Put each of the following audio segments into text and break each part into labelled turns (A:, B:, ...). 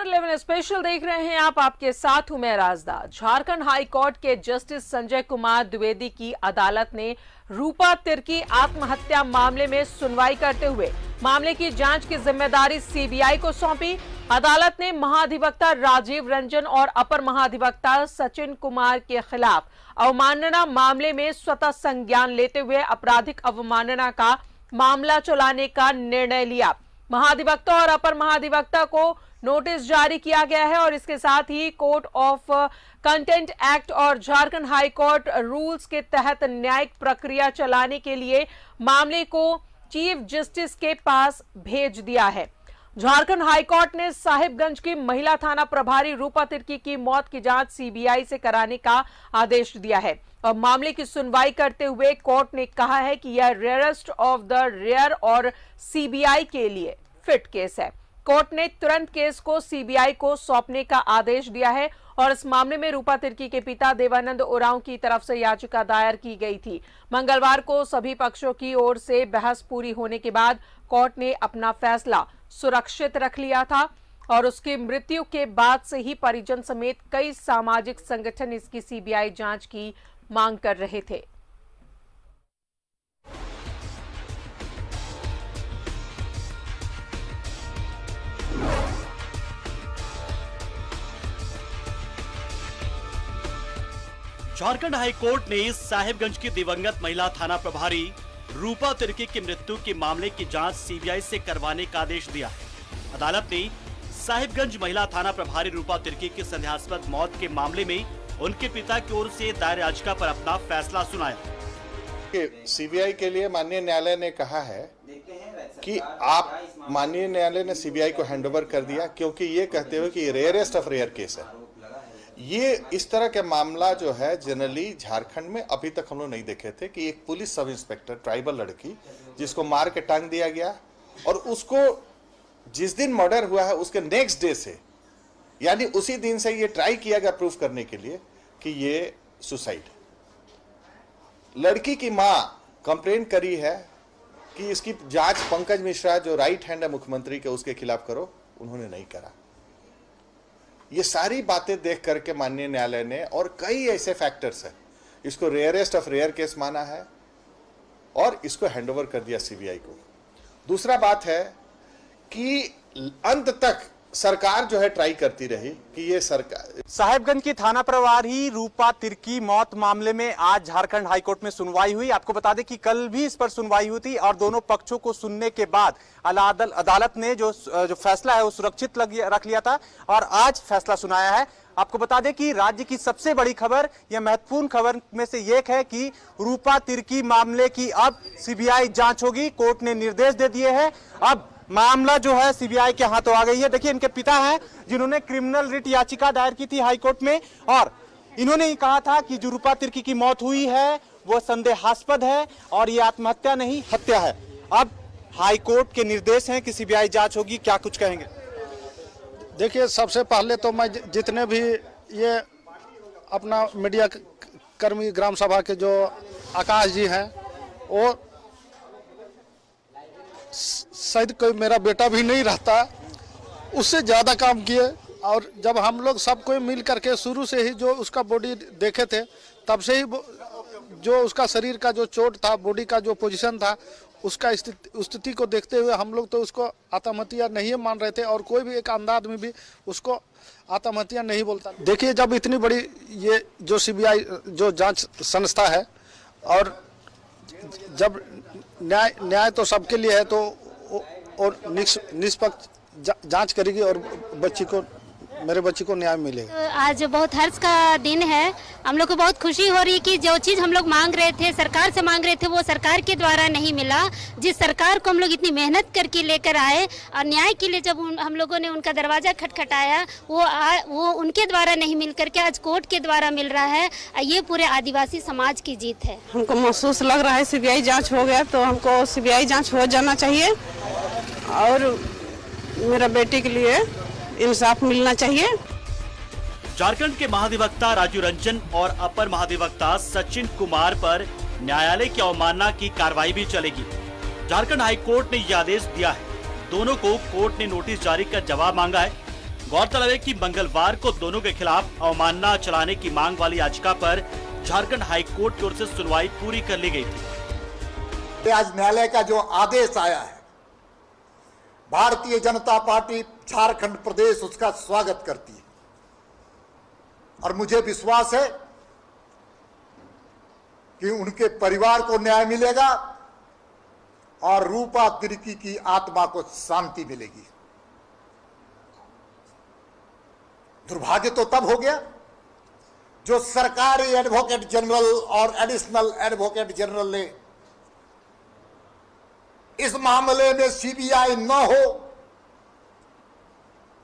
A: 11 special देख रहे हैं आप, आपके साथ हूं मैं राजदा। झारखंड हाई कोर्ट के जस्टिस संजय कुमार द्विवेदी की अदालत ने रूपा तिर्की आत्महत्या मामले में सुनवाई करते हुए मामले की जांच की जिम्मेदारी सीबीआई को सौंपी। अदालत ने महाधिवक्ता राजीव रंजन और अपर महाधिवक्ता सचिन कुमार के खिलाफ अवमानना मामले में स्वतः संज्ञान लेते हुए आपराधिक अवमानना का मामला चलाने का निर्णय लिया। महाधिवक्ता और अपर महाधिवक्ता को नोटिस जारी किया गया है और इसके साथ ही कोर्ट ऑफ कंटेंट एक्ट और झारखंड हाई कोर्ट रूल्स के तहत न्यायिक प्रक्रिया चलाने के लिए मामले को चीफ जस्टिस के पास भेज दिया है। झारखंड हाई कोर्ट ने साहिबगंज की महिला थाना प्रभारी रूपा तिर्की की मौत की जांच सीबीआई से कराने का आदेश दिया है और मामले की सुनवाई करते हुए कोर्ट ने कहा है कि यह रेयरेस्ट ऑफ द रेयर और सीबीआई के लिए फिट केस है। कोर्ट ने तुरंत केस को सीबीआई को सौंपने का आदेश दिया है और इस मामले में रूपा तिर्की के पिता देवानंद उरांव की तरफ से याचिका दायर की गई थी। मंगलवार को सभी पक्षों की ओर से बहस पूरी होने के बाद कोर्ट ने अपना फैसला सुरक्षित रख लिया था और उसकी मृत्यु के बाद से ही परिजन समेत कई सामाजिक संगठन इसकी सीबीआई जांच की मांग कर रहे थे।
B: झारखंड हाई कोर्ट ने साहिबगंज की दिवंगत महिला थाना प्रभारी रूपा तिर्की की मृत्यु के मामले की जांच सीबीआई से करवाने का आदेश दिया है। अदालत ने साहिबगंज महिला थाना प्रभारी रूपा तिर्की की संदेहास्पद मौत के मामले में उनके पिता की ओर से दायर याचिका पर अपना फैसला सुनाया।
C: सीबीआई के लिए माननीय न्यायालय ने कहा है कि आप माननीय न्यायालय ने सीबीआई को हैंडओवर कर दिया क्योंकि ये कहते हुए कि रेयरेस्ट ऑफ रेयर केस है। ये इस तरह के मामला जो है जनरली झारखंड में अभी तक हम लोग नहीं देखे थे कि एक पुलिस सब इंस्पेक्टर ट्राइबल लड़की जिसको मार के टांग दिया गया और उसको जिस दिन मर्डर हुआ है उसके नेक्स्ट डे से यानी उसी दिन से ये ट्राई किया गया प्रूफ करने के लिए कि ये सुसाइड। लड़की की मां कंप्लेन करी है कि इसकी जांच पंकज मिश्रा जो राइट हैंड है मुख्यमंत्री के उसके खिलाफ करो, उन्होंने नहीं करा। ये सारी बातें देख करके माननीय न्यायालय ने और कई ऐसे फैक्टर्स हैं इसको रेयरेस्ट ऑफ रेयर केस माना है और इसको हैंडओवर कर दिया सीबीआई को। दूसरा बात है कि अंत तक सरकार जो है ट्राई करती रही कि ये सरकार।
D: साहिबगंज की थाना प्रभारी रूपा तिर्की मौत मामले में आज झारखंड हाईकोर्ट में सुनवाई हुई। आपको बता दें कि कल भी इस पर सुनवाई हुई थी और दोनों पक्षों को सुनने के बाद अदालत ने जो फैसला है वो सुरक्षित रख लिया था और आज फैसला सुनाया है। आपको बता दें कि राज्य की सबसे बड़ी खबर या महत्वपूर्ण खबर में से एक है कि रूपा तिर्की मामले की अब सीबीआई जांच होगी। कोर्ट ने निर्देश दे दिए हैं। अब मामला जो है सीबीआई के हाथों आ गई है। देखिए इनके पिता हैं जिन्होंने क्रिमिनल रिट याचिका दायर की थी हाईकोर्ट में और इन्होंने ही कहा था कि जो रूपा तिर्की की मौत हुई है वो संदेहास्पद है और ये आत्महत्या नहीं हत्या है। अब हाईकोर्ट के निर्देश हैं कि सीबीआई जांच होगी, क्या कुछ कहेंगे?
E: देखिए सबसे पहले तो मैं जितने भी ये अपना मीडिया कर्मी ग्राम सभा के जो आकाश जी हैं वो शायद कोई मेरा बेटा भी नहीं रहता, उससे ज़्यादा काम किए और जब हम लोग सब कोई मिल करके शुरू से ही जो उसका बॉडी देखे थे तब से ही जो उसका शरीर का जो चोट था, बॉडी का जो पोजीशन था, उसका स्थिति को देखते हुए हम लोग तो उसको आत्महत्या नहीं मान रहे थे और कोई भी एक अंदाज में भी उसको आत्महत्या नहीं बोलता। देखिए जब इतनी बड़ी ये जो सीबीआई जो जांच संस्था है और जब न्याय तो सबके लिए है तो और निष्पक्ष जांच करेगी और मेरे बच्ची को न्याय मिलेगा।
F: आज बहुत हर्ष का दिन है। हम लोग को बहुत खुशी हो रही है कि जो चीज़ हम लोग मांग रहे थे, सरकार से मांग रहे थे, वो सरकार के द्वारा नहीं मिला। जिस सरकार को हम लोग इतनी मेहनत करके लेकर आए और न्याय के लिए जब हम लोगों ने उनका दरवाजा खटखटाया वो उनके द्वारा नहीं मिल करके आज कोर्ट के द्वारा मिल रहा है। ये पूरे आदिवासी समाज की जीत है।
G: हमको महसूस लग रहा है सीबीआई जाँच हो गया तो हमको सीबीआई जाँच हो जाना चाहिए और मेरा बेटे के लिए इंसाफ मिलना चाहिए।
B: झारखंड के महाधिवक्ता राजीव रंजन और अपर महाधिवक्ता सचिन कुमार पर न्यायालय की अवमानना की कार्रवाई भी चलेगी। झारखंड हाई कोर्ट ने यह आदेश दिया है। दोनों को कोर्ट ने नोटिस जारी कर जवाब मांगा है। गौरतलब है कि मंगलवार को दोनों के खिलाफ अवमानना चलाने की मांग वाली याचिका पर झारखंड हाई कोर्ट की ओर से सुनवाई पूरी कर ली गई थी।
H: आज न्यायालय का जो आदेश आया है, भारतीय जनता पार्टी झारखंड प्रदेश उसका स्वागत करती है और मुझे विश्वास है कि उनके परिवार को न्याय मिलेगा और रूपा तिर्की की आत्मा को शांति मिलेगी। दुर्भाग्य तो तब हो गया जो सरकारी एडवोकेट जनरल और एडिशनल एडवोकेट जनरल ने इस मामले में सीबीआई न हो,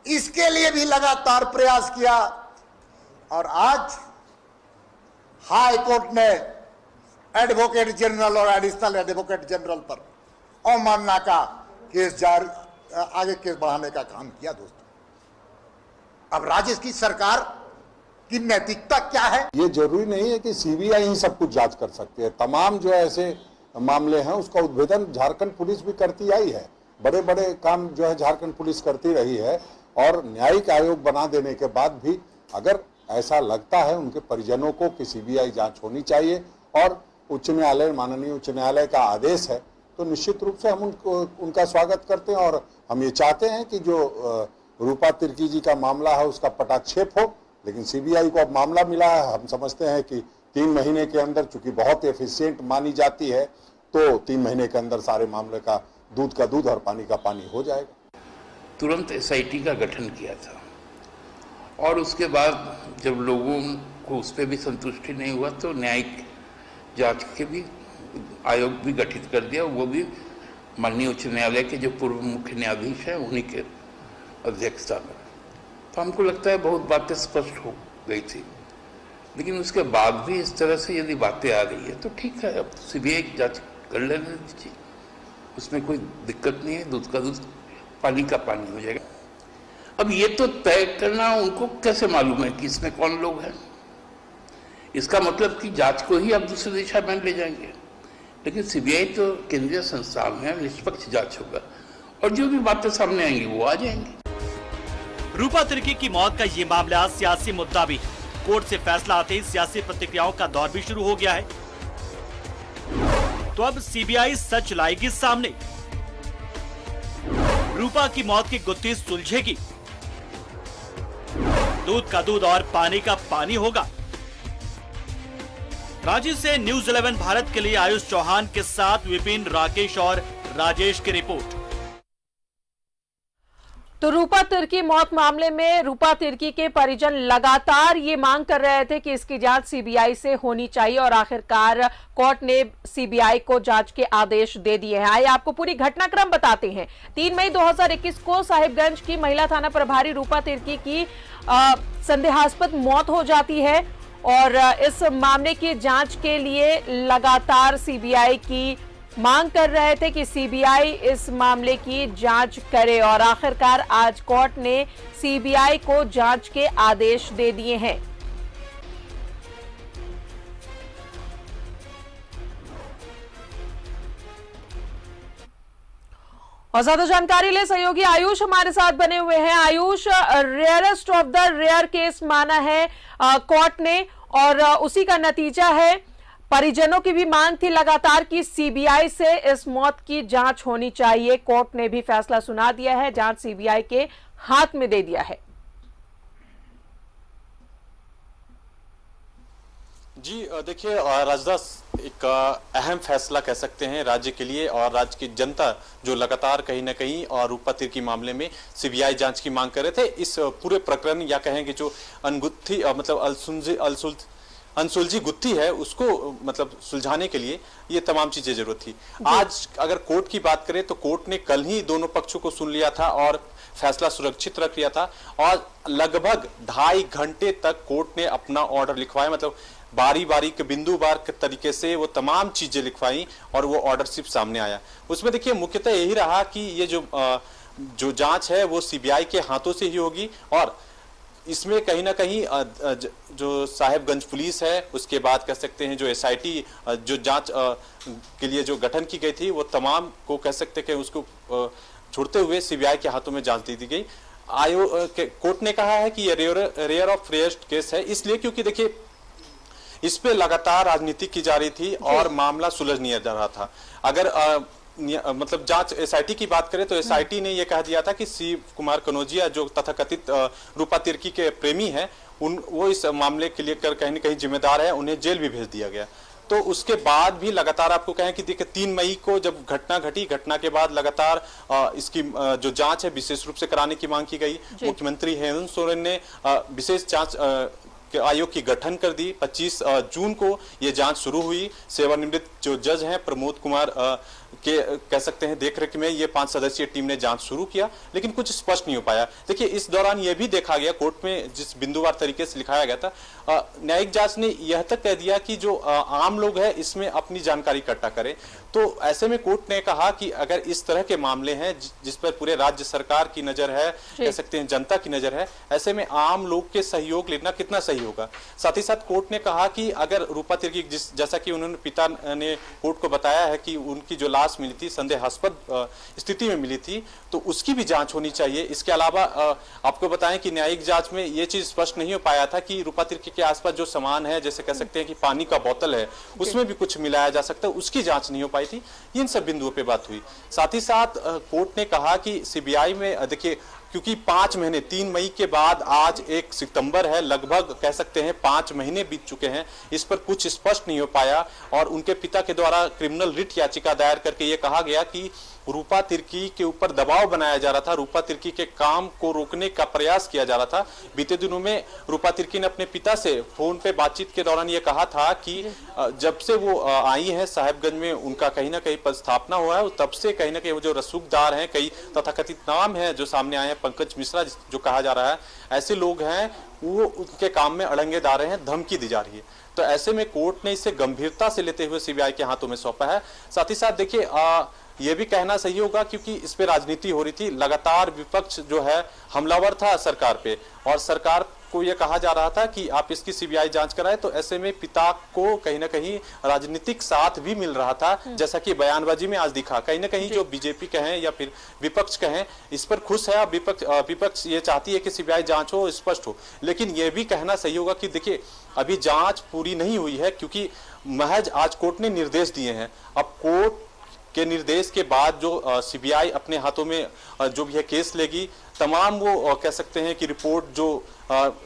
H: इसके लिए भी लगातार प्रयास किया और आज हाई कोर्ट ने एडवोकेट जनरल और एडिशनल एडवोकेट जनरल पर अवमानना का केस आगे केस बढ़ाने का काम किया। दोस्तों, अब राज्य की सरकार की नैतिकता क्या है?
I: ये जरूरी नहीं है कि सीबीआई ही सब कुछ जांच कर सकती है। तमाम जो ऐसे मामले हैं उसका उद्भेदन झारखंड पुलिस भी करती आई है। बड़े बड़े काम जो है झारखंड पुलिस करती रही है और न्यायिक आयोग बना देने के बाद भी अगर ऐसा लगता है उनके परिजनों को कि सीबीआई जांच होनी चाहिए और उच्च न्यायालय, माननीय उच्च न्यायालय का आदेश है, तो निश्चित रूप से हम उनका स्वागत करते हैं और हम ये चाहते हैं कि जो रूपा तिर्की जी का मामला है उसका पटाक्षेप हो। लेकिन सीबीआई को अब मामला मिला है, हम समझते हैं कि 3 महीने के अंदर, चूंकि बहुत एफिशिएंट मानी जाती है, तो 3 महीने के अंदर सारे मामले का दूध और पानी का पानी हो जाएगा।
J: तुरंत एसआईटी का गठन किया था और उसके बाद जब लोगों को उस पर भी संतुष्टि नहीं हुआ तो न्यायिक जांच के भी आयोग भी गठित कर दिया। वो भी माननीय उच्च न्यायालय के जो पूर्व मुख्य न्यायाधीश हैं उन्हीं के अध्यक्षता में। तो हमको लगता है बहुत बातें स्पष्ट हो गई थी, लेकिन उसके बाद भी इस तरह से यदि बातें आ रही है तो ठीक है, अब सीबीआई जांच कर लेने दीजिए, उसमें कोई दिक्कत नहीं है। दूध का दूध, पानी का पानी हो जाएगा। अब ये तो तय करना उनको कैसे मालूम है कि इसमें कौन लोग हैं? इसका मतलब कि जांच को ही आप दूसरी दिशा में ले जाएंगे। लेकिन सीबीआई तो केंद्रीय संस्थान है, निष्पक्ष जांच होगा और जो भी बातें सामने आएंगी वो आ जाएंगी।
B: रूपा तिर्की की मौत का ये मामला सियासी मुद्दा भी है। कोर्ट से फैसला आते ही सियासी प्रतिक्रियाओं का दौर भी शुरू हो गया है। तो अब सीबीआई सच लाएगी सामने, रूपा की मौत की गुत्थी सुलझेगी, दूध का दूध और पानी का पानी होगा। रांची से न्यूज़ 11 भारत के लिए आयुष चौहान के साथ विपिन, राकेश और राजेश की रिपोर्ट।
A: तो रूपा तिर्की मौत मामले में रूपा तिर्की के परिजन लगातार ये मांग कर रहे थे कि इसकी जांच सीबीआई से होनी चाहिए और आखिरकार कोर्ट ने सीबीआई को जांच के आदेश दे दिए हैं। आइए आपको पूरी घटनाक्रम बताते हैं। 3 मई 2021 को साहिबगंज की महिला थाना प्रभारी रूपा तिर्की की संदेहास्पद मौत हो जाती है और इस मामले की जांच के लिए लगातार सीबीआई की मांग कर रहे थे कि सीबीआई इस मामले की जांच करे और आखिरकार आज कोर्ट ने सीबीआई को जांच के आदेश दे दिए हैं। और ज्यादा जानकारी ले सहयोगी आयुष हमारे साथ बने हुए हैं। Ayush, rarest of the rare case माना है कोर्ट ने और उसी का नतीजा है। परिजनों की भी मांग थी लगातार कि सीबीआई से इस मौत की जांच होनी चाहिए। कोर्ट ने भी फैसला सुना दिया है, जांच सीबीआई के हाथ में दे दिया है।
K: जी देखिए, राजदास एक अहम फैसला कह सकते हैं राज्य के लिए और राज्य की जनता जो लगातार कहीं ना कहीं और रूपा तिर्की मामले में सीबीआई जांच की मांग कर रहे थे। इस पूरे प्रकरण या कहेंगे जो अनगुत्थी मतलब अनसुलझी गुत्थी है उसको मतलब सुलझाने के लिए ये तमाम चीजें जरूरत थी। आज अगर कोर्ट की बात करें तो कोर्ट ने कल ही दोनों पक्षों को सुन लिया था और फैसला सुरक्षित रख लिया था और लगभग 2.5 घंटे तक कोर्ट ने अपना ऑर्डर लिखवाया। मतलब बारी बारी के बिंदुवार के तरीके से वो तमाम चीजें लिखवाई और वो ऑर्डरशिप सामने आया। उसमें देखिए मुख्यतः यही रहा कि ये जो जांच है वो सीबीआई के हाथों से ही होगी और इसमें कहीं ना कहीं जो साहिबगंज पुलिस है, उसके बाद कह सकते हैं जो एसआईटी जो जांच के लिए जो गठन की गई थी, वो तमाम को कह सकते हैं कि उसको छोड़ते हुए सीबीआई के हाथों में जांच दे दी गई। कोर्ट ने कहा है कि ये रेयर ऑफ रेयरेस्ट केस है, इसलिए क्योंकि देखिए इस पे लगातार राजनीति की जा रही थी और मामला सुलझ नहीं जा रहा था। अगर मतलब जांच एसआईटी की बात करें तो एसआईटी ने यह कह दिया था कि शिव कुमार कनौजिया जो तथाकथित रूपा तिर्की के प्रेमी हैं, वो इस मामले के लिए कहीं न कहीं जिम्मेदार है, उन्हें जेल भी भेज दिया गया। तो उसके बाद भी लगातार आपको कहें कि देखिए 3 मई को जब घटना घटी, घटना के बाद लगातार इसकी जो जांच है विशेष रूप से कराने की मांग की गई। मुख्यमंत्री हेमंत सोरेन ने विशेष जांच आयोग की गठन कर दी। 25 जून को ये जांच शुरू हुई। सेवानिवृत्त जो जज हैं प्रमोद कुमार के कह सकते हैं देखरेख में ये 5 सदस्यीय टीम ने जांच शुरू किया, लेकिन कुछ स्पष्ट नहीं हो पाया। देखिए इस दौरान यह भी देखा गया, कोर्ट में जिस बिंदुवार तरीके से लिखाया गया था, न्यायिक जांच ने यह तक कह दिया कि जो आम लोग हैं इसमें अपनी जानकारी इकट्ठा करें। तो ऐसे में कोर्ट ने कहा कि अगर इस तरह के मामले हैं जिस पर पूरे राज्य सरकार की नजर है, कह सकते हैं जनता की नजर है, ऐसे में आम लोग के सहयोग लेना कितना सही होगा। साथ ही साथ कोर्ट ने कहा कि अगर रूपा तिर्की जैसा कि उन्होंने पिता ने कोर्ट को बताया है कि उनकी जो लाश मिली थी संदेहास्पद स्थिति में मिली थी, तो उसकी भी जांच होनी चाहिए। इसके अलावा आपको बताएं कि न्यायिक जांच में यह चीज स्पष्ट नहीं हो पाया था कि रूपा तिर्की के आसपास जो सामान है, जैसे कह सकते हैं कि पानी का बोतल है, उसमें भी कुछ मिलाया जा सकता है, उसकी जांच नहीं हो पाई थी। इन सब बिंदुओं पे बात हुई। साथ ही साथ कोर्ट ने कहा कि सीबीआई में देखिए क्योंकि 5 महीने 3 मई के बाद आज 1 सितंबर है, लगभग कह सकते हैं 5 महीने बीत चुके हैं, इस पर कुछ स्पष्ट नहीं हो पाया। और उनके पिता के द्वारा क्रिमिनल रिट याचिका दायर करके ये कहा गया कि रूपा तिर्की के ऊपर दबाव बनाया जा रहा था, रूपा तिर्की के काम को रोकने का प्रयास किया जा रहा था। बीते दिनों में रूपा तिर्की ने अपने पिता से फोन पे बातचीत के दौरान ये कहा था कि जब से वो आई हैं साहेबगंज में, उनका कहीं ना कहीं पदस्थापना हुआ है, तब से कहीं ना कहीं वो जो रसूखदार हैं, कई तथाकथित नाम है जो सामने आए हैं, पंकज मिश्रा जो कहा जा रहा है, ऐसे लोग हैं, वो उनके काम में अड़ंगे डाल रहे हैं, धमकी दी जा रही है। तो ऐसे में कोर्ट ने इसे गंभीरता से लेते हुए सीबीआई के हाथों में सौंपा है। साथ ही साथ देखिए ये भी कहना सही होगा क्योंकि इस पे राजनीति हो रही थी, लगातार विपक्ष जो है हमलावर था सरकार पे, और सरकार को यह कहा जा रहा था कि आप इसकी सीबीआई जांच कराएं। तो ऐसे में पिता को कहीं ना कहीं राजनीतिक साथ भी मिल रहा था, जैसा कि बयानबाजी में आज दिखा। कहीं ना कहीं जो बीजेपी कहें या फिर विपक्ष कहें, इस पर खुश है। विपक्ष ये चाहती है कि सीबीआई जांच हो, स्पष्ट हो, लेकिन यह भी कहना सही होगा कि देखिए अभी जांच पूरी नहीं हुई है, क्योंकि महज आज कोर्ट ने निर्देश दिए हैं। अब कोर्ट के निर्देश के बाद जो सीबीआई अपने हाथों में जो भी है केस लेगी, तमाम वो कह सकते हैं कि रिपोर्ट जो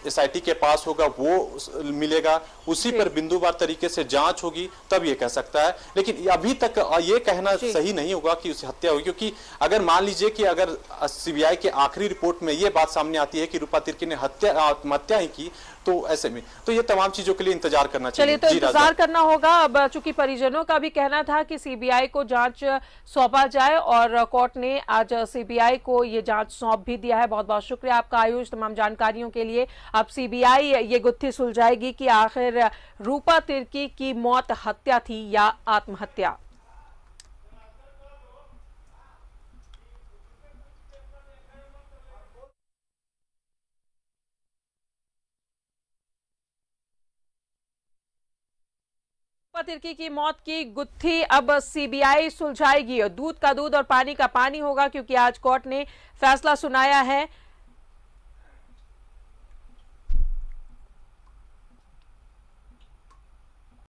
K: एसआईटी के पास होगा वो मिलेगा, उसी पर बिंदुवार तरीके से जांच होगी, तब ये कह सकता है। लेकिन अभी तक ये कहना सही नहीं होगा कि उसे हत्या हुई, क्योंकि अगर मान लीजिए कि अगर सीबीआई के आखिरी रिपोर्ट में ये बात सामने आती है कि रूपा तिर्की ने आत्महत्या ही की, तो ऐसे में तो ये तमाम चीजों के लिए इंतजार करना चाहिए।
A: चलिए, तो इंतजार करना होगा। अब चूंकि परिजनों का भी कहना था कि सीबीआई को जांच सौंपा जाए, और कोर्ट ने आज सीबीआई को ये जांच सौंप भी दिया है। बहुत बहुत शुक्रिया आपका आयुष, तमाम जानकारियों के लिए। अब सीबीआई ये गुत्थी सुलझाएगी कि आखिर रूपा तिर्की की मौत हत्या थी या आत्महत्या। रूपा तिर्की की मौत की गुत्थी अब सीबीआई सुलझाएगी, और दूध का दूध और पानी का पानी होगा, क्योंकि आज कोर्ट ने फैसला सुनाया है